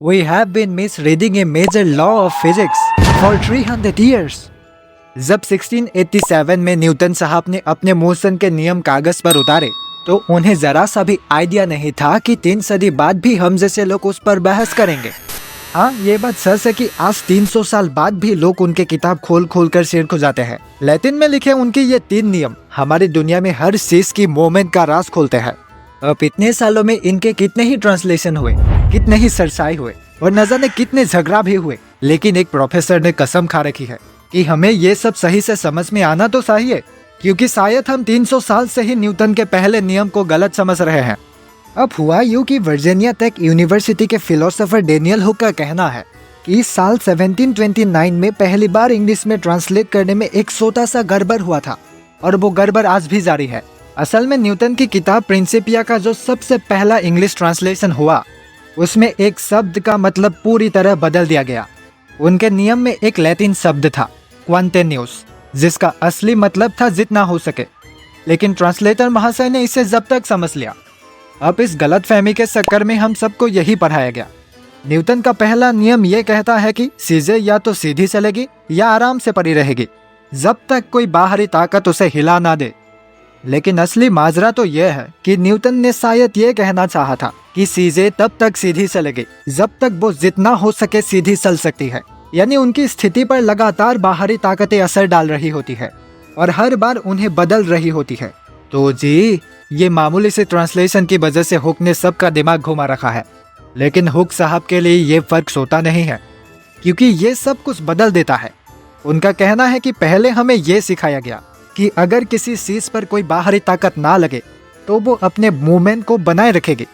We have been misreading a major law of physics for 300 years. जब 1687 में Newton साहब ने अपने मोशन के नियम कागज पर उतारे तो उन्हें जरा सा भी आइडिया नहीं था कि 3 सदी बाद भी हम जैसे लोग उस पर बहस करेंगे। हाँ, ये बात सच है कि आज 300 साल बाद भी लोग उनके किताब खोल खोल कर सिर खुजाते हैं। लैटिन में लिखे उनके ये 3 नियम हमारी दुनिया में हर चीज की मोमेंट का राज खोलते हैं। अब इतने सालों में इनके कितने ही ट्रांसलेशन हुए, कितने ही सरसाई हुए और न जाने कितने झगड़ा भी हुए, लेकिन एक प्रोफेसर ने कसम खा रखी है कि हमें ये सब सही से समझ में आना तो चाहिए, क्योंकि शायद हम 300 साल से ही न्यूटन के पहले नियम को गलत समझ रहे हैं। अब हुआ यूं कि वर्जीनिया टेक यूनिवर्सिटी के फिलोसोफर डेनियल हुक का कहना है कि इस साल 1729 में पहली बार इंग्लिश में ट्रांसलेट करने में एक छोटा सा गड़बड़ हुआ था और वो गड़बड़ आज भी जारी है। असल में न्यूटन की किताब प्रिंसिपिया का जो सबसे पहला इंग्लिश ट्रांसलेशन हुआ उसमें एक शब्द का मतलब पूरी तरह बदल दिया गया। उनके नियम में एक लैटिन शब्द था क्वांटेन्यूस, जिसका असली मतलब था जितना हो सके, लेकिन ट्रांसलेटर महाशय ने इसे जब तक समझ लिया। अब इस गलतफहमी के चक्कर में हम सबको यही पढ़ाया गया। न्यूटन का पहला नियम ये कहता है कि चीजें या तो सीधी चलेगी या आराम से पड़ी रहेगी जब तक कोई बाहरी ताकत उसे हिला ना दे। लेकिन असली माजरा तो यह है कि न्यूटन ने शायद ये कहना चाहा था कि चीजें तब तक सीधी चलेगी जब तक वो जितना हो सके सीधी चल सकती है, यानी उनकी स्थिति पर लगातार बाहरी ताकतें असर डाल रही होती है और हर बार उन्हें बदल रही होती है। तो जी, ये मामूली से ट्रांसलेशन की वजह से हुक ने सबका दिमाग घुमा रखा है, लेकिन हुक साहब के लिए ये फर्क सोता नहीं है, क्योंकि ये सब कुछ बदल देता है। उनका कहना है कि पहले हमें ये सिखाया गया कि अगर किसी चीज पर कोई बाहरी ताकत ना लगे तो वो अपने मूवमेंट को बनाए रखेगी,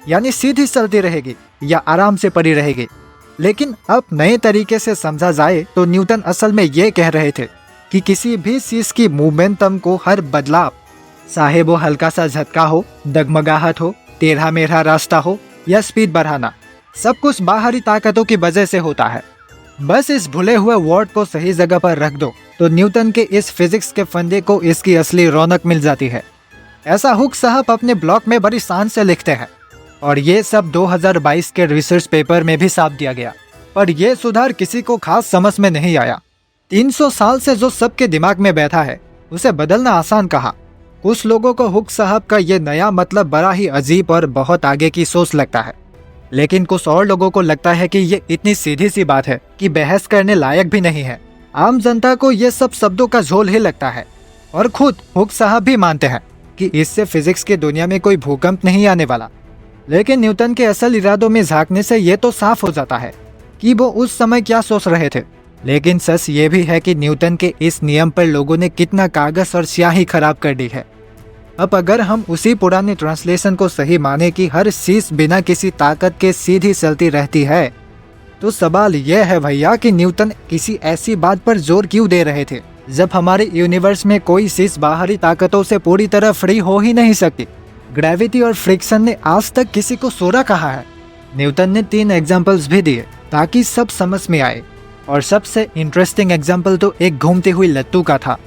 यानी सीधी चलती रहेगी या आराम से पड़ी रहेगी। लेकिन अब नए तरीके से समझा जाए तो न्यूटन असल में ये कह रहे थे कि किसी भी चीज की मोमेंटम को हर बदलाव, चाहे वो हल्का सा झटका हो, डगमगाहट हो, टेढ़ा मेढ़ा रास्ता हो या स्पीड बढ़ाना, सब कुछ बाहरी ताकतों की वजह से होता है। बस इस भुले हुए वर्ड को सही जगह पर रख दो तो न्यूटन के इस फिजिक्स के फंदे को इसकी असली रौनक मिल जाती है। ऐसा हुक साहब अपने ब्लॉग में बड़ी शान से लिखते हैं और ये सब 2022 के रिसर्च पेपर में भी साफ दिया गया, पर यह सुधार किसी को खास समझ में नहीं आया। 300 साल से जो सबके दिमाग में बैठा है उसे बदलना आसान कहा। कुछ लोगों को हुक साहब का ये नया मतलब बड़ा ही अजीब और बहुत आगे की सोच लगता है, लेकिन कुछ और लोगों को लगता है कि ये इतनी सीधी सी बात है कि बहस करने लायक भी नहीं है। आम जनता को ये सब शब्दों का झोल ही लगता है और खुद हुक साहब भी मानते हैं कि इससे फिजिक्स की दुनिया में कोई भूकंप नहीं आने वाला। लेकिन न्यूटन के असल इरादों में झांकने से ये तो साफ हो जाता है कि वो उस समय क्या सोच रहे थे। लेकिन सच ये भी है कि न्यूटन के इस नियम पर लोगों ने कितना कागज और स्याही खराब कर दी है। अब अगर हम उसी पुराने ट्रांसलेशन को सही माने कि हर चीज बिना किसी ताकत के सीधी चलती रहती है, तो सवाल यह है भैया कि न्यूटन किसी ऐसी बात पर जोर क्यों दे रहे थे जब हमारे यूनिवर्स में कोई चीज बाहरी ताकतों से पूरी तरह फ्री हो ही नहीं सकती। ग्रेविटी और फ्रिक्शन ने आज तक किसी को सोरा कहा है। न्यूटन ने 3 एग्जाम्पल्स भी दिए ताकि सब समझ में आए, और सबसे इंटरेस्टिंग एग्जाम्पल तो एक घूमती हुई लट्टू का था।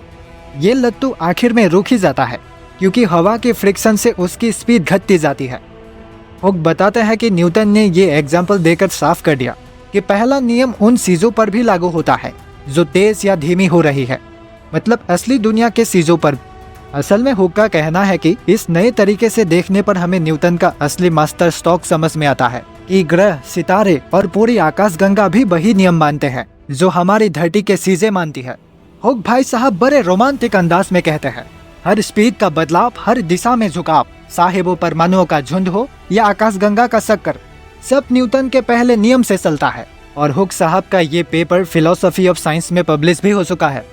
ये लट्टू आखिर में रुक ही जाता है क्योंकि हवा के फ्रिक्शन से उसकी स्पीड घटती जाती है। हुक बताते हैं कि न्यूटन ने ये एग्जाम्पल देकर साफ कर दिया कि पहला नियम उन चीजों पर भी लागू होता है जो तेज या धीमी हो रही है, मतलब असली दुनिया के चीजों पर। असल में हुक का कहना है कि इस नए तरीके से देखने पर हमें न्यूटन का असली मास्टर स्ट्रोक समझ में आता है कि ग्रह, सितारे और पूरी आकाशगंगा भी वही नियम मानते हैं जो हमारी धरती के चीजें मानती है। हुक भाई साहब बड़े रोमांटिक अंदाज में कहते हैं, हर स्पीड का बदलाव, हर दिशा में झुकाव, चाहे वो परमाणुओं का झुंड हो या आकाशगंगा का चक्कर, सब न्यूटन के पहले नियम से चलता है। और हुक साहब का ये पेपर फिलोसफी ऑफ साइंस में पब्लिश भी हो चुका है।